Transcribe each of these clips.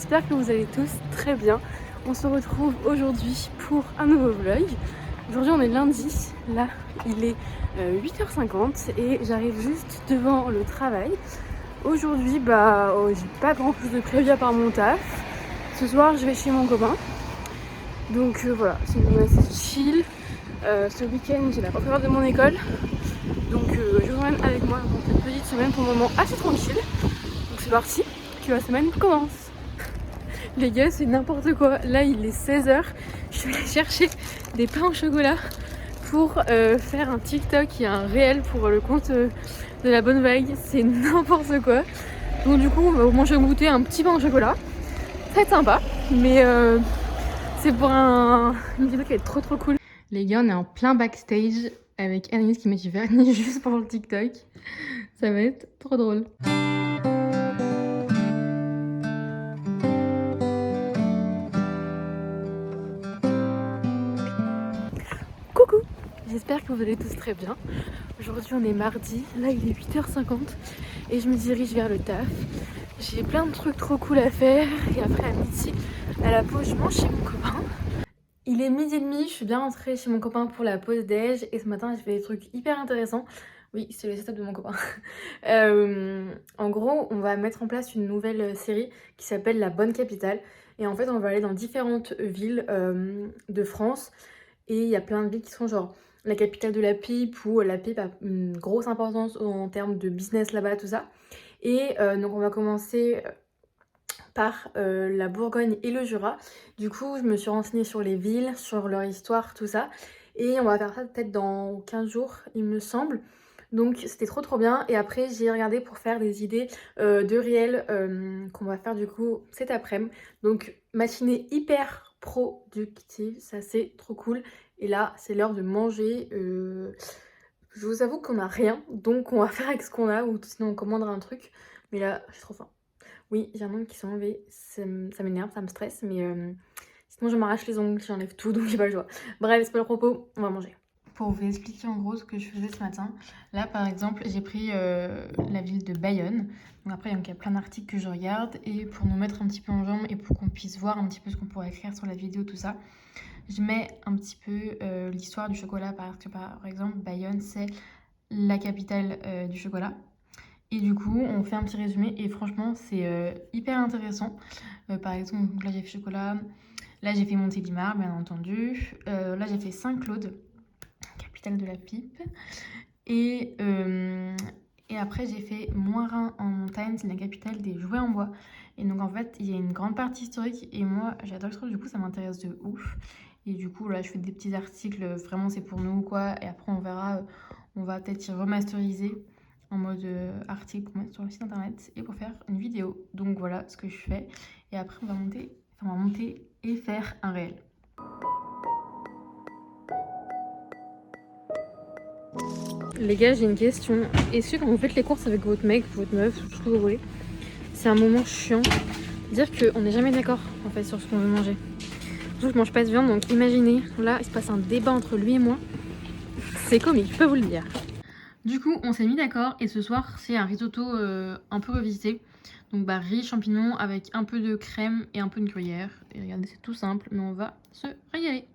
j'espère que vous allez tous très bien. On se retrouve aujourd'hui pour un nouveau vlog. Aujourd'hui on est lundi, là il est 8h50 et j'arrive juste devant le travail. Aujourd'hui j'ai pas grand chose de prévu à part mon taf. Ce soir je vais chez mon copain. Donc voilà, c'est une journée assez chill. Ce week-end j'ai la préparation de mon école. Donc je vous emmène avec moi dans cette petite semaine pour le moment assez tranquille. Donc c'est parti, que la semaine commence. Les gars, c'est n'importe quoi. Là, il est 16h. Je vais aller chercher des pains au chocolat pour faire un TikTok et un réel pour le compte de la bonne vague. C'est n'importe quoi. Donc du coup, on va manger au goûter un petit pain au chocolat. Ça va être sympa, mais c'est pour une vidéo qui va être trop cool. Les gars, on est en plein backstage avec Anaïs qui m'a dit vernis juste pour le TikTok. Ça va être trop drôle. Coucou, j'espère que vous allez tous très bien. Aujourd'hui on est mardi, là il est 8h50 et je me dirige vers le taf. J'ai plein de trucs trop cool à faire et après à midi, à la pause, je mange chez mon copain. Il est 12h30, je suis bien rentrée chez mon copain pour la pause déj et ce matin j'ai fait des trucs hyper intéressants. Oui, c'est le setup de mon copain. En gros, on va mettre en place une nouvelle série qui s'appelle La Bonne Capitale. Et en fait, on va aller dans différentes villes de France. Et il y a plein de villes qui sont genre la capitale de la pipe, où la pipe a une grosse importance en termes de business là-bas, tout ça. Et donc on va commencer par la Bourgogne et le Jura. Du coup, je me suis renseignée sur les villes, sur leur histoire, tout ça. Et on va faire ça peut-être dans 15 jours, il me semble. Donc c'était trop bien. Et après, j'ai regardé pour faire des idées de réel qu'on va faire du coup cet après-midi. Donc matinée hyper productive, ça c'est trop cool. Et là, c'est l'heure de manger. Je vous avoue qu'on n'a rien, donc on va faire avec ce qu'on a, ou sinon on commandera un truc. Mais là, j'ai trop faim. Oui, j'ai un ongle qui s'est enlevé, ça m'énerve, ça me stresse, mais sinon je m'arrache les ongles, j'enlève tout, donc j'ai pas le choix. Bref, c'est pas le propos, on va manger. Pour vous expliquer en gros ce que je faisais ce matin, là par exemple j'ai pris la ville de Bayonne. Donc après il y a plein d'articles que je regarde et pour nous mettre un petit peu en jambe et pour qu'on puisse voir un petit peu ce qu'on pourrait écrire sur la vidéo, tout ça, je mets un petit peu l'histoire du chocolat parce que par exemple Bayonne c'est la capitale du chocolat. Et du coup, on fait un petit résumé et franchement, c'est hyper intéressant. Par exemple, là j'ai fait chocolat, là j'ai fait Montélimar, bien entendu. Là j'ai fait Saint-Claude, capitale de la pipe. Et après, j'ai fait Moirin en montagne, c'est la capitale des jouets en bois. Et donc en fait, il y a une grande partie historique et moi j'adore ça, du coup ça m'intéresse de ouf. Et du coup, là je fais des petits articles, vraiment c'est pour nous quoi. Et après, on verra, on va peut-être y remasteriser en mode article pour mettre sur le site internet et pour faire une vidéo. Donc voilà ce que je fais. Et après, on va monter et faire un réel. Les gars, j'ai une question. Est-ce que quand vous faites les courses avec votre mec, votre meuf, tout ce que vous voulez, c'est un moment chiant dire qu'on n'est jamais d'accord en fait sur ce qu'on veut manger? Surtout que je mange pas de viande, donc imaginez, là il se passe un débat entre lui et moi. C'est comique, je peux vous le dire. Du coup, on s'est mis d'accord et ce soir, c'est un risotto un peu revisité. Donc riz, champignons avec un peu de crème et un peu de gruyère. Et regardez, c'est tout simple, mais on va se régaler.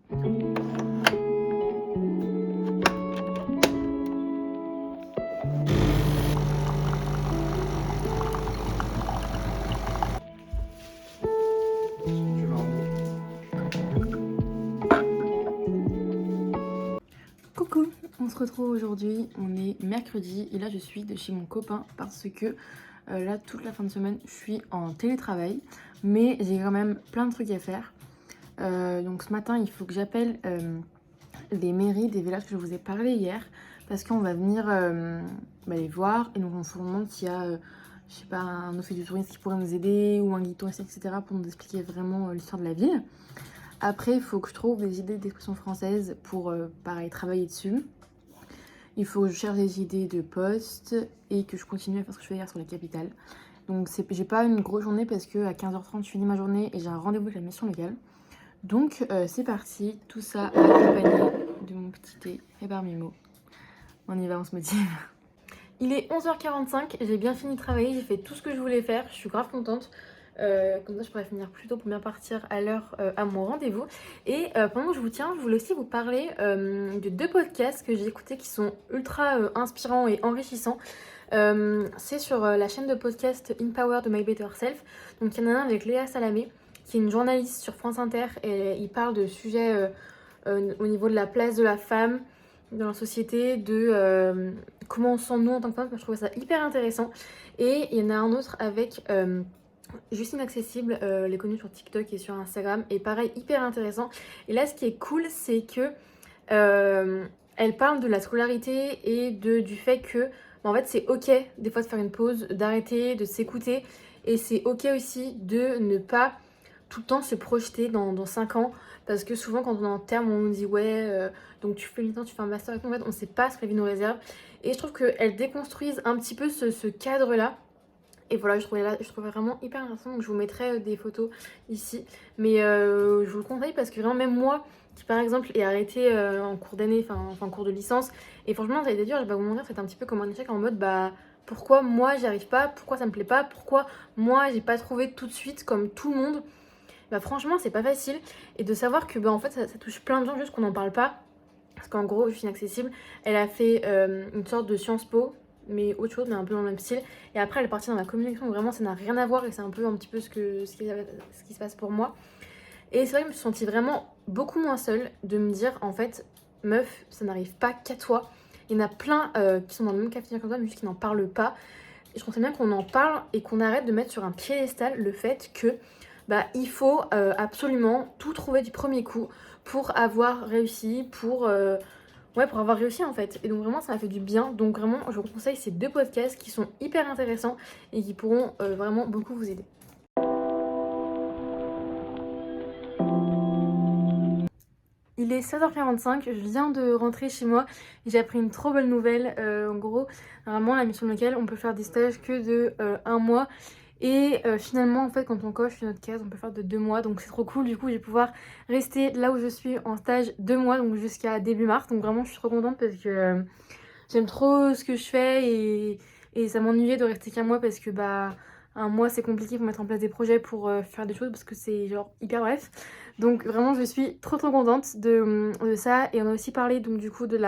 Coucou, on se retrouve aujourd'hui, on est mercredi et là je suis de chez mon copain parce que là toute la fin de semaine je suis en télétravail mais j'ai quand même plein de trucs à faire. Donc ce matin il faut que j'appelle les mairies des villages que je vous ai parlé hier parce qu'on va venir les voir et donc on se demande s'il y a je sais pas, un office du tourisme qui pourrait nous aider ou un guide touristique etc. pour nous expliquer vraiment l'histoire de la ville. Après, il faut que je trouve des idées d'expression française pour, pareil, travailler dessus. Il faut que je cherche des idées de posts et que je continue à faire ce que je fais hier sur la capitale. Donc, j'ai pas une grosse journée parce qu'à 15h30, je finis ma journée et j'ai un rendez-vous avec la mission locale. Donc, c'est parti. Tout ça accompagné de mon petit thé fait par Mimo. On y va, on se motive. Il est 11h45, j'ai bien fini de travailler, j'ai fait tout ce que je voulais faire, je suis grave contente. Comme ça je pourrais finir plus tôt pour bien partir à l'heure à mon rendez-vous. Et pendant que je vous tiens, je voulais aussi vous parler de 2 podcasts que j'ai écoutés qui sont ultra inspirants et enrichissants. C'est sur la chaîne de podcast In Power de My Better Self. Donc il y en a un avec Léa Salamé, qui est une journaliste sur France Inter, et il parle de sujets au niveau de la place de la femme dans la société, de comment on se sent nous en tant que femme. Je trouvais ça hyper intéressant. Et il y en a un autre avec Justine Accessible, elle est connue sur TikTok et sur Instagram, et pareil, hyper intéressant. Et là, ce qui est cool, c'est que elle parle de la scolarité et du fait que en fait c'est ok des fois de faire une pause, d'arrêter, de s'écouter, et c'est ok aussi de ne pas tout le temps se projeter dans 5 ans, parce que souvent quand on est en terme on nous dit ouais donc tu fais une licence, tu fais un master et tout, en fait on sait pas ce que la vie nous réserve. Et je trouve qu'elle déconstruise un petit peu ce cadre là. Et voilà, je trouvais vraiment hyper intéressant. Donc je vous mettrai des photos ici. Mais je vous le conseille parce que vraiment, même moi, qui par exemple ai arrêté en cours d'année, enfin en cours de licence, et franchement, ça a été dur, je vais pas vous mentir, c'était un petit peu comme un échec en mode bah pourquoi moi j'y arrive pas, pourquoi ça me plaît pas, pourquoi moi j'ai pas trouvé tout de suite comme tout le monde. Bah franchement, c'est pas facile. Et de savoir que bah en fait ça touche plein de gens, juste qu'on n'en parle pas. Parce qu'en gros, je suis inaccessible. Elle a fait une sorte de Sciences Po, mais autre chose, mais un peu dans le même style. Et après, elle est partie dans la communication, où vraiment ça n'a rien à voir, et c'est un petit peu ce qui se passe pour moi. Et c'est vrai que je me suis sentie vraiment beaucoup moins seule de me dire, en fait, meuf, ça n'arrive pas qu'à toi. Il y en a plein qui sont dans le même cas de figure comme toi, mais juste qui n'en parlent pas. Et je pensais bien qu'on en parle et qu'on arrête de mettre sur un piédestal le fait que bah, il faut absolument tout trouver du premier coup pour avoir réussi, pour avoir réussi en fait. Et donc vraiment ça m'a fait du bien. Donc vraiment je vous conseille ces 2 podcasts qui sont hyper intéressants et qui pourront vraiment beaucoup vous aider. Il est 16h45, je viens de rentrer chez moi. J'ai appris une trop belle nouvelle. En gros, normalement la mission locale, on peut faire des stages que de 1 mois. Et finalement, en fait, quand on coche notre case, on peut faire de 2 mois. Donc c'est trop cool. Du coup, je vais pouvoir rester là où je suis en stage 2 mois, donc jusqu'à début mars. Donc vraiment, je suis trop contente parce que j'aime trop ce que je fais, et ça m'ennuyait de rester qu'un mois parce que bah 1 mois c'est compliqué pour mettre en place des projets, pour faire des choses, parce que c'est genre hyper bref. Donc vraiment, je suis trop contente de ça. Et on a aussi parlé donc du coup de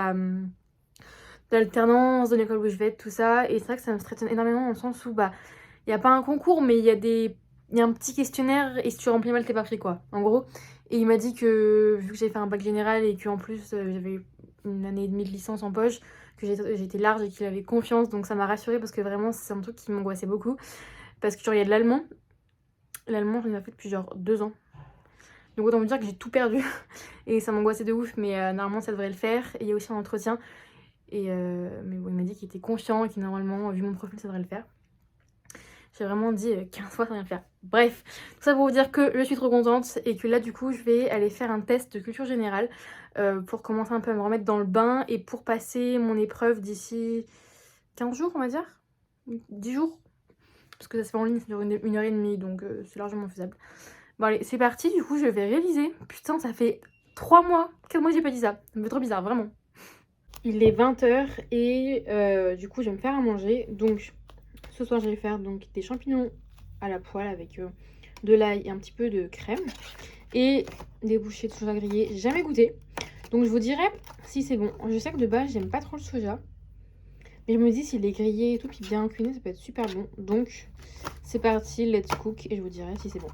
l'alternance, de l'école où je vais être, tout ça. Et c'est vrai que ça me stresse énormément dans le sens où bah il n'y a pas un concours, mais il y a un petit questionnaire, et si tu remplis mal, t'es pas pris quoi, en gros. Et il m'a dit que vu que j'avais fait un bac général et qu'en plus j'avais 1 année et demie de licence en poche, que j'étais large et qu'il avait confiance, donc ça m'a rassurée parce que vraiment c'est un truc qui m'angoissait beaucoup. Parce que genre il y a de l'allemand. L'allemand j'en ai fait depuis genre 2 ans. Donc autant me dire que j'ai tout perdu et ça m'angoissait de ouf, mais normalement ça devrait le faire. Et il y a aussi un entretien. Mais bon, il m'a dit qu'il était confiant et que normalement, vu mon profil, ça devrait le faire. J'ai vraiment dit 15 fois ça vient le faire. Bref, tout ça pour vous dire que je suis trop contente et que là du coup je vais aller faire un test de culture générale pour commencer un peu à me remettre dans le bain et pour passer mon épreuve d'ici 15 jours on va dire, 10 jours, parce que ça se fait en ligne, ça dure 1 heure et demie, donc c'est largement faisable. Bon allez, c'est parti, du coup je vais réviser. Putain, ça fait 3 mois, 4 mois que j'ai pas dit ça, ça me fait trop bizarre, vraiment. Il est 20h et du coup je vais me faire à manger, donc ce soir je vais faire donc des champignons à la poêle avec de l'ail et un petit peu de crème et des bouchées de soja grillé. J'ai jamais goûté, donc je vous dirai si c'est bon. Je sais que de base j'aime pas trop le soja, mais je me dis s'il est grillé et tout puis bien cuisiné ça peut être super bon. Donc c'est parti, let's cook, et je vous dirai si c'est bon.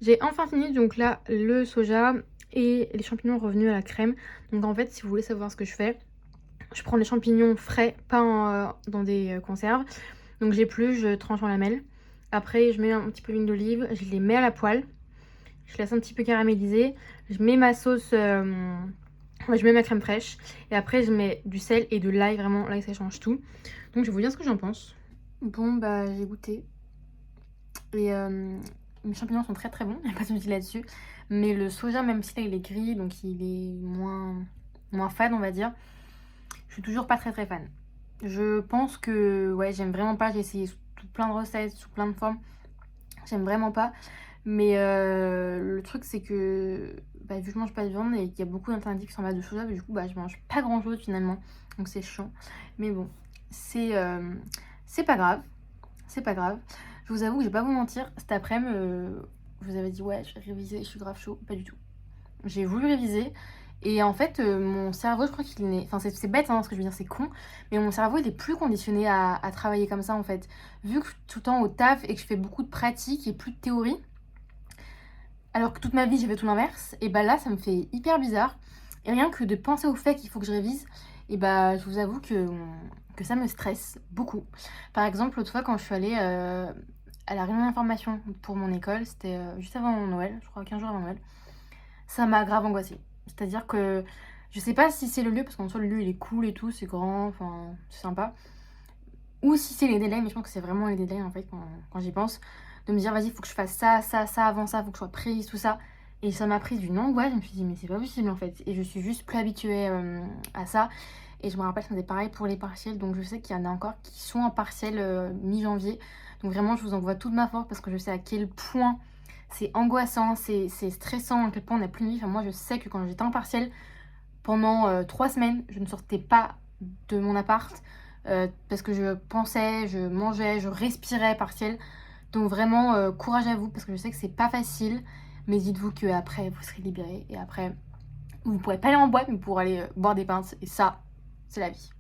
J'ai enfin fini donc là le soja et les champignons revenus à la crème. Donc en fait, si vous voulez savoir ce que je fais, je prends les champignons frais, pas dans des conserves. Donc j'épluche, je tranche en lamelles. Après je mets un petit peu d'huile d'olive, je les mets à la poêle. Je laisse un petit peu caraméliser. Je mets ma sauce, je mets ma crème fraîche. Et après je mets du sel et de l'ail, vraiment l'ail ça change tout. Donc je vais vous dire ce que j'en pense. Bon bah j'ai goûté. Et mes champignons sont très bons, il n'y a pas de souci là-dessus. Mais le soja, même si là il est gris, donc il est moins fade on va dire, je suis toujours pas très fan. Je pense que ouais, j'aime vraiment pas, j'ai essayé sous plein de recettes, sous plein de formes. J'aime vraiment pas. Mais le truc c'est que vu que je mange pas de viande et qu'il y a beaucoup d'alternatives qui sont en base de soja, du coup je mange pas grand chose finalement. Donc c'est chiant. Mais bon, c'est pas grave. C'est pas grave. Je vous avoue que je vais pas vous mentir, cet après-midi, je vous avais dit ouais, je vais réviser, je suis grave chaud. Pas du tout. J'ai voulu réviser. Et en fait, mon cerveau, je crois qu'il est... Enfin, c'est bête, hein, ce que je veux dire, c'est con. Mais mon cerveau, il est plus conditionné à travailler comme ça, en fait. Vu que je suis tout le temps au taf et que je fais beaucoup de pratique et plus de théorie, alors que toute ma vie, j'ai fait tout l'inverse, et là, ça me fait hyper bizarre. Et rien que de penser au fait qu'il faut que je révise, et je vous avoue que ça me stresse beaucoup. Par exemple, l'autre fois, quand je suis allée à la réunion d'information pour mon école, c'était juste avant Noël, je crois 15 jours avant Noël, ça m'a grave angoissée. C'est-à-dire que je sais pas si c'est le lieu, parce qu'en soi, le lieu, il est cool et tout, c'est grand, enfin, c'est sympa. Ou si c'est les délais, mais je pense que c'est vraiment les délais, en fait, quand j'y pense. De me dire, vas-y, faut que je fasse ça, ça, ça, avant ça, faut que je sois prise, tout ça. Et ça m'a pris d'une angoisse, je me suis dit, mais c'est pas possible, en fait. Et je suis juste plus habituée à ça. Et je me rappelle, ça faisait pareil pour les partiels. Donc je sais qu'il y en a encore qui sont en partiel mi-janvier. Donc vraiment, je vous envoie toute ma force parce que je sais à quel point c'est angoissant, c'est stressant, à quel point on n'a plus de vie. Enfin, moi, je sais que quand j'étais en partiel, pendant 3 semaines, je ne sortais pas de mon appart parce que je pensais, je mangeais, je respirais partiel. Donc vraiment, courage à vous parce que je sais que c'est pas facile. Mais dites-vous qu'après, vous serez libérés. Et après, vous pourrez pas aller en boîte, mais vous pourrez aller boire des pintes. Et ça, c'est la vie.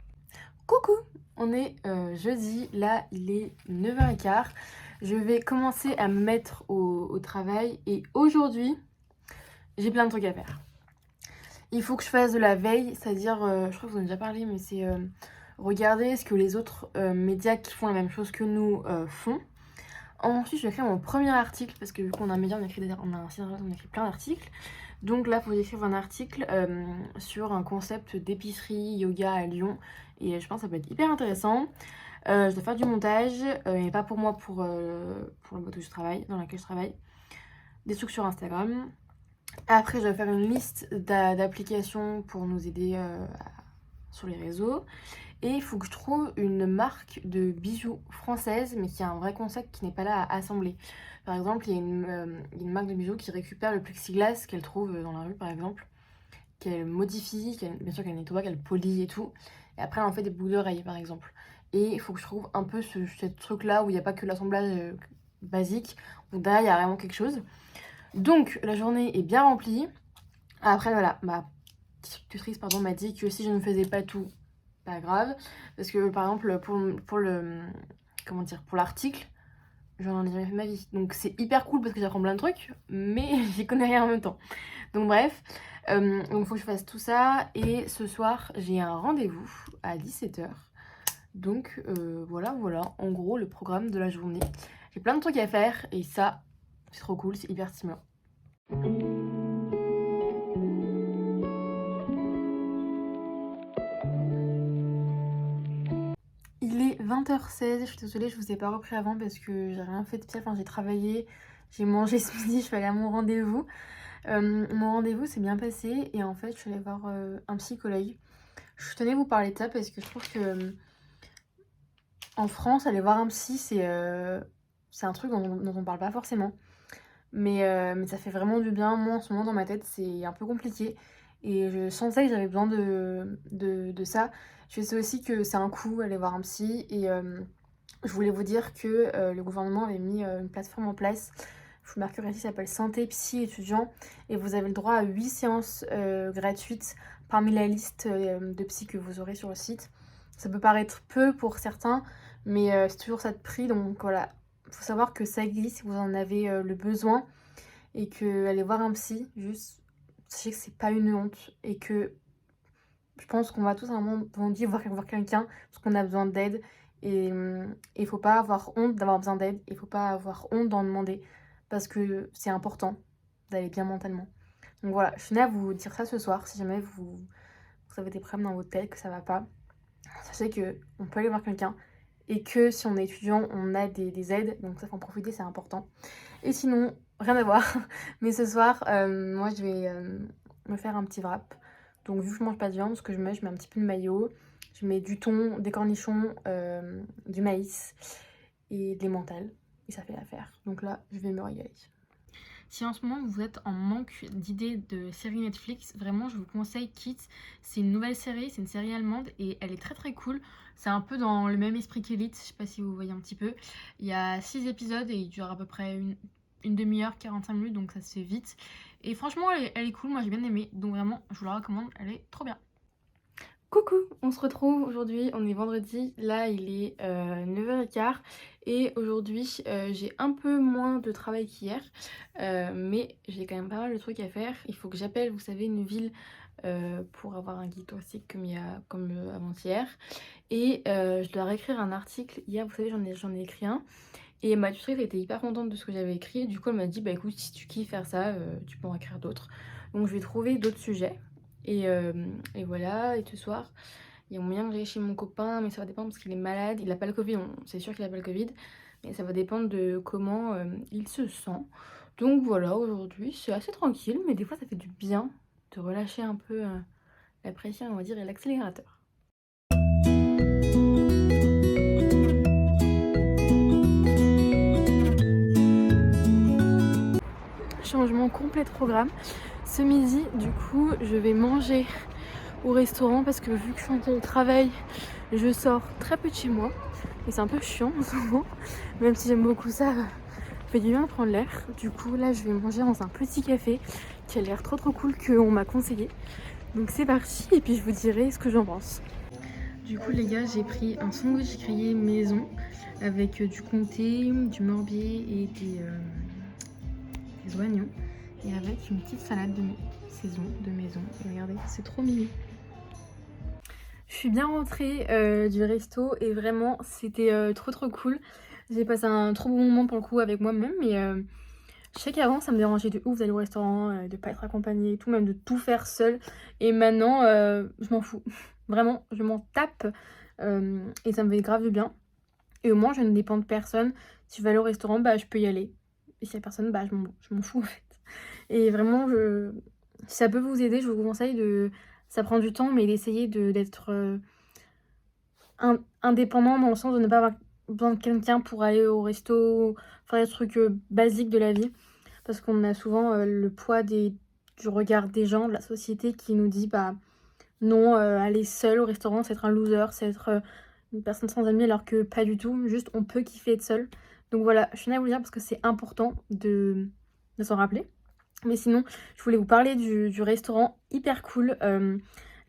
Coucou! On est jeudi, là il est 9h15. Je vais commencer à me mettre au travail. Et aujourd'hui, j'ai plein de trucs à faire. Il faut que je fasse de la veille, c'est-à-dire, je crois que vous en avez déjà parlé, mais c'est regarder ce que les autres médias qui font la même chose que nous font. Ensuite, je vais écrire mon premier article, parce que vu qu'on a un média, on a un site internet, on écrit plein d'articles. Donc là, il faut que j'écrive un article sur un concept d'épicerie yoga à Lyon. Et je pense que ça peut être hyper intéressant. Je dois faire du montage, mais pas pour moi, pour la boîte où je travaille, dans laquelle je travaille. Des trucs sur Instagram. Après, je vais faire une liste d'applications pour nous aider sur les réseaux. Et il faut que je trouve une marque de bijoux française, mais qui a un vrai concept qui n'est pas là à assembler. Par exemple, il y a une marque de bijoux qui récupère le plexiglas qu'elle trouve dans la rue, par exemple, qu'elle modifie, bien sûr qu'elle nettoie, qu'elle polie et tout. Et après, elle en fait des boucles d'oreilles, par exemple. Et il faut que je trouve un peu ce truc-là où il n'y a pas que l'assemblage basique, où derrière, il y a vraiment quelque chose. Donc, la journée est bien remplie. Après, voilà, ma tutrice m'a dit que si je ne faisais pas tout, pas grave. Parce que, par exemple, pour l'article, j'en ai jamais fait de ma vie. Donc, c'est hyper cool parce que j'apprends plein de trucs, mais j'y connais rien en même temps. Donc, bref, donc il faut que je fasse tout ça. Et ce soir, j'ai un rendez-vous à 17h. Donc, voilà, en gros, le programme de la journée. J'ai plein de trucs à faire et ça, c'est trop cool, c'est hyper stimulant. Il est 20h16, je suis désolée, je vous ai pas repris avant parce que j'ai rien fait de pire. Enfin, j'ai travaillé, j'ai mangé ce midi, je suis allée à mon rendez-vous. Mon rendez-vous s'est bien passé et en fait, je suis allée voir un psychologue. Je tenais à vous parler de ça parce que je trouve que en France, aller voir un psy, c'est un truc dont on parle pas forcément. Mais ça fait vraiment du bien. Moi, en ce moment, dans ma tête, c'est un peu compliqué. Et je sentais que j'avais besoin de ça. Je sais aussi que c'est un coût, aller voir un psy. Et je voulais vous dire que le gouvernement avait mis une plateforme en place. Je vous marquerai ici, ça s'appelle Santé Psy étudiant. Et vous avez le droit à 8 séances gratuites parmi la liste de psy que vous aurez sur le site. Ça peut paraître peu pour certains, mais c'est toujours ça de prix. Donc voilà, il faut savoir que ça existe si vous en avez le besoin. Et que aller voir un psy, juste, sachez que c'est pas une honte. Et que je pense qu'on va tous à un moment donné voir quelqu'un parce qu'on a besoin d'aide. Et il faut pas avoir honte d'avoir besoin d'aide. Il faut pas avoir honte d'en demander. Parce que c'est important d'aller bien mentalement. Donc voilà, je tenais à vous dire ça ce soir. Si jamais vous avez des problèmes dans votre tête, que ça va pas, sachez qu'on peut aller voir quelqu'un. Et que si on est étudiant, on a des aides. Donc ça, faut en profiter, c'est important. Et sinon, rien à voir. Mais ce soir, moi, je vais me faire un petit wrap. Donc vu que je mange pas de viande, ce que je mets un petit peu de mayo. Je mets du thon, des cornichons, du maïs et de l'emmental. et ça fait l'affaire. Donc là, je vais me régaler. Si en ce moment vous êtes en manque d'idées de séries Netflix, vraiment je vous conseille Kids. C'est une nouvelle série, c'est une série allemande et elle est très très cool. C'est un peu dans le même esprit qu'Elite, je sais pas si vous voyez un petit peu. Il y a 6 épisodes et il dure à peu près une demi-heure, 45 minutes, donc ça se fait vite. Et franchement elle est cool, moi j'ai bien aimé, donc vraiment je vous la recommande, elle est trop bien. Coucou, on se retrouve aujourd'hui, on est vendredi, là il est 9h15 et aujourd'hui j'ai un peu moins de travail qu'hier mais j'ai quand même pas mal de trucs à faire. Il faut que j'appelle, vous savez, une ville pour avoir un guide touristique comme avant-hier et je dois réécrire un article. Hier vous savez j'en ai écrit un et ma tutrice était hyper contente de ce que j'avais écrit. Du coup elle m'a dit bah écoute, si tu kiffes faire ça tu peux en écrire d'autres. Donc je vais trouver d'autres sujets. Et voilà, et ce soir, il y a moyen que j'aille chez mon copain, mais ça va dépendre parce qu'il est malade. Il n'a pas le Covid, c'est sûr qu'il n'a pas le Covid, mais ça va dépendre de comment il se sent. Donc voilà, aujourd'hui, c'est assez tranquille, mais des fois, ça fait du bien de relâcher un peu la pression, on va dire, et l'accélérateur. Changement complet de programme. Ce midi, du coup, je vais manger au restaurant parce que vu que je suis en télétravail, je sors très peu de chez moi et c'est un peu chiant en ce moment, même si j'aime beaucoup ça, ça fait du bien de prendre l'air. Du coup là je vais manger dans un petit café qui a l'air trop cool qu'on m'a conseillé. Donc c'est parti et puis je vous dirai ce que j'en pense. Du coup les gars, j'ai pris un sandwich grillé maison avec du comté, du morbier et des oignons et avec une petite salade de maison. Et regardez, c'est trop mignon. Je suis bien rentrée du resto et vraiment c'était trop cool. J'ai passé un trop bon moment pour le coup avec moi-même, mais je sais qu'avant ça me dérangeait de ouf d'aller au restaurant, de pas être accompagnée et tout, même de tout faire seule. Et maintenant je m'en fous. Vraiment, je m'en tape et ça me fait grave du bien. Et au moins je ne dépends de personne. Si je veux aller au restaurant, bah je peux y aller. Et s'il y a personne, bah je m'en fous en fait. Et vraiment, si ça peut vous aider, je vous conseille de... Ça prend du temps, mais d'essayer d'être indépendant dans le sens de ne pas avoir besoin de quelqu'un pour aller au resto, faire des trucs basiques de la vie. Parce qu'on a souvent le poids du regard des gens, de la société qui nous dit bah non, aller seul au restaurant, c'est être un loser, c'est être une personne sans amis, alors que pas du tout. Juste, on peut kiffer être seul. Donc voilà, je tenais à vous le dire parce que c'est important de s'en rappeler. Mais sinon, je voulais vous parler du restaurant hyper cool.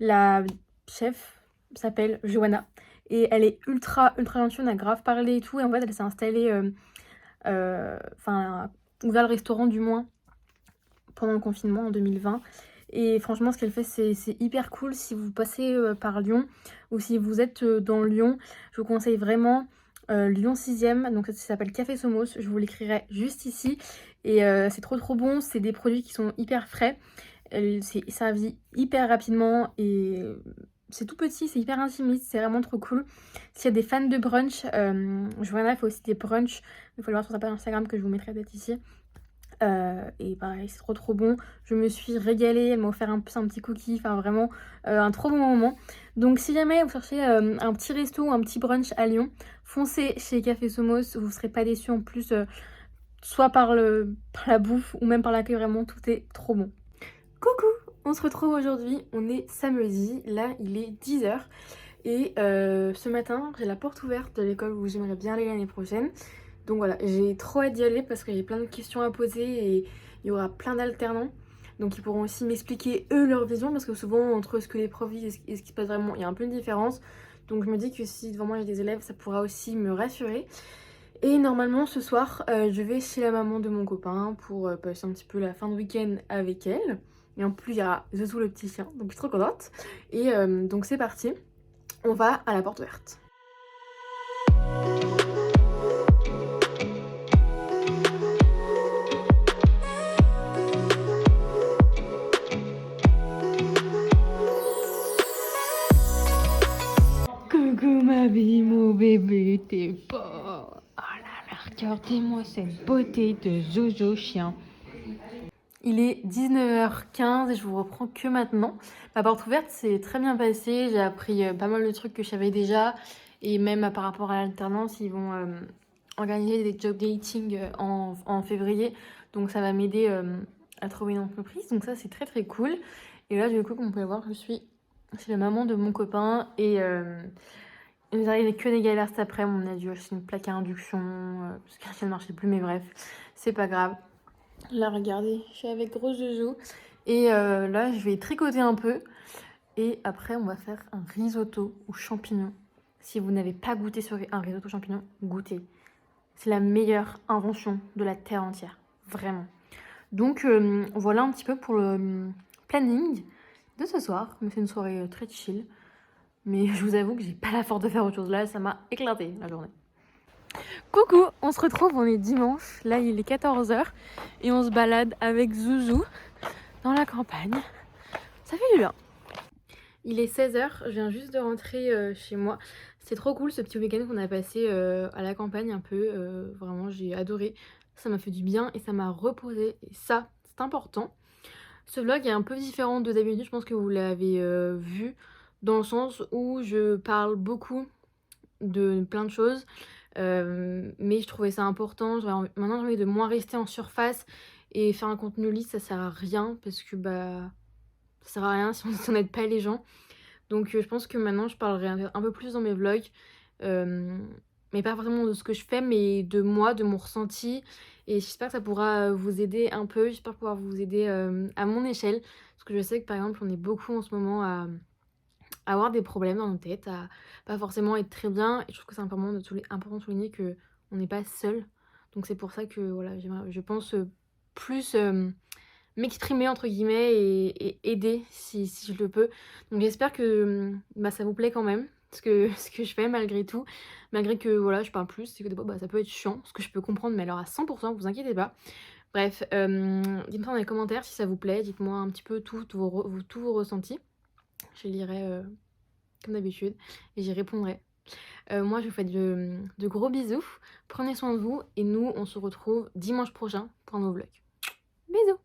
La chef s'appelle Johanna et elle est ultra gentille, on a grave parlé et tout. Et en fait, elle s'est installée, enfin, ouvert le restaurant du moins pendant le confinement en 2020. Et franchement, ce qu'elle fait, c'est hyper cool. Si vous passez par Lyon ou si vous êtes dans Lyon, je vous conseille vraiment Lyon 6e. Donc ça s'appelle Café Somos. Je vous l'écrirai juste ici. Et c'est trop bon. C'est des produits qui sont hyper frais. C'est servi hyper rapidement et c'est tout petit, c'est hyper intimiste, c'est vraiment trop cool. S'il y a des fans de brunch, Joanna fait aussi des brunchs. Il faut le voir sur sa page Instagram que je vous mettrai peut-être ici. Et pareil, c'est trop bon. Je me suis régalée, elle m'a offert un petit cookie, enfin vraiment un trop bon moment. Donc si jamais vous cherchez un petit resto ou un petit brunch à Lyon, foncez chez Café Somos, vous ne serez pas déçus en plus, soit par la bouffe ou même par l'accueil, vraiment tout est trop bon. Coucou, on se retrouve aujourd'hui, on est samedi, là il est 10h et ce matin j'ai la porte ouverte de l'école où j'aimerais bien aller l'année prochaine. Donc voilà, j'ai trop hâte d'y aller parce que j'ai plein de questions à poser et il y aura plein d'alternants. Donc ils pourront aussi m'expliquer eux leur vision parce que souvent entre ce que les profs disent et ce qui se passe vraiment, il y a un peu une différence. Donc je me dis que si devant moi j'ai des élèves, ça pourra aussi me rassurer. Et normalement ce soir, je vais chez la maman de mon copain pour passer un petit peu la fin de week-end avec elle. Et en plus il y a Zouzou le petit chien, donc je suis trop contente. Et donc c'est parti, on va à la porte ouverte. Coucou ma vie, mon bébé, t'es beau. Oh là là, regardez-moi cette beauté de Jojo chien. Il est 19h15 et je vous reprends que maintenant. Ma porte ouverte s'est très bien passée. J'ai appris pas mal de trucs que je savais déjà. Et même par rapport à l'alternance, ils vont organiser des job dating en février. Donc ça va m'aider à trouver une entreprise. Donc ça, c'est très très cool. Et là, du coup, comme vous pouvez voir, je suis chez la maman de mon copain. Et il nous arrivait que des galères cet après. On a dû acheter une plaque à induction. Parce qu'elle ne marchait plus, mais bref, c'est pas grave. Là, regardez, je suis avec gros Jojo. Et là, je vais tricoter un peu. Et après, on va faire un risotto aux champignons. Si vous n'avez pas goûté sur un risotto aux champignons, goûtez. C'est la meilleure invention de la terre entière. Vraiment. Donc, voilà un petit peu pour le planning de ce soir. Mais c'est une soirée très chill. Mais je vous avoue que j'ai pas la force de faire autre chose. Là, ça m'a éclaté la journée. Coucou, on se retrouve, on est dimanche. Là, il est 14h. Et on se balade avec Zouzou dans la campagne. Ça fait du bien. Il est 16h, je viens juste de rentrer chez moi. C'est trop cool ce petit week-end qu'on a passé à la campagne un peu. Vraiment, j'ai adoré. Ça m'a fait du bien et ça m'a reposé. Et ça, c'est important. Ce vlog est un peu différent de d'habitude. Je pense que vous l'avez vu. Dans le sens où je parle beaucoup de plein de choses. Mais je trouvais ça important. Maintenant, j'ai envie de moins rester en surface. Et faire un contenu lisse, ça sert à rien. Parce que bah, ça sert à rien si on n'aide pas les gens. Donc je pense que maintenant je parlerai un peu plus dans mes vlogs, mais pas vraiment de ce que je fais, mais de moi, de mon ressenti. Et j'espère que ça pourra vous aider un peu, j'espère pouvoir vous aider à mon échelle. Parce que je sais que par exemple on est beaucoup en ce moment à avoir des problèmes dans nos têtes, à pas forcément être très bien. Et je trouve que c'est important de souligner qu'on n'est pas seul. Donc c'est pour ça que voilà, je pense plus m'exprimer entre guillemets et aider si je le peux. Donc j'espère que bah, ça vous plaît quand même ce que je fais malgré tout. Malgré que voilà, je parle plus, c'est que des fois bah, ça peut être chiant, ce que je peux comprendre, mais alors à 100%, vous inquiétez pas. Bref, dites-moi dans les commentaires si ça vous plaît, dites-moi un petit peu tous vos ressentis. Je lirai comme d'habitude et j'y répondrai. Moi je vous fais de gros bisous, prenez soin de vous et nous on se retrouve dimanche prochain pour un nouveau vlog. Bisous.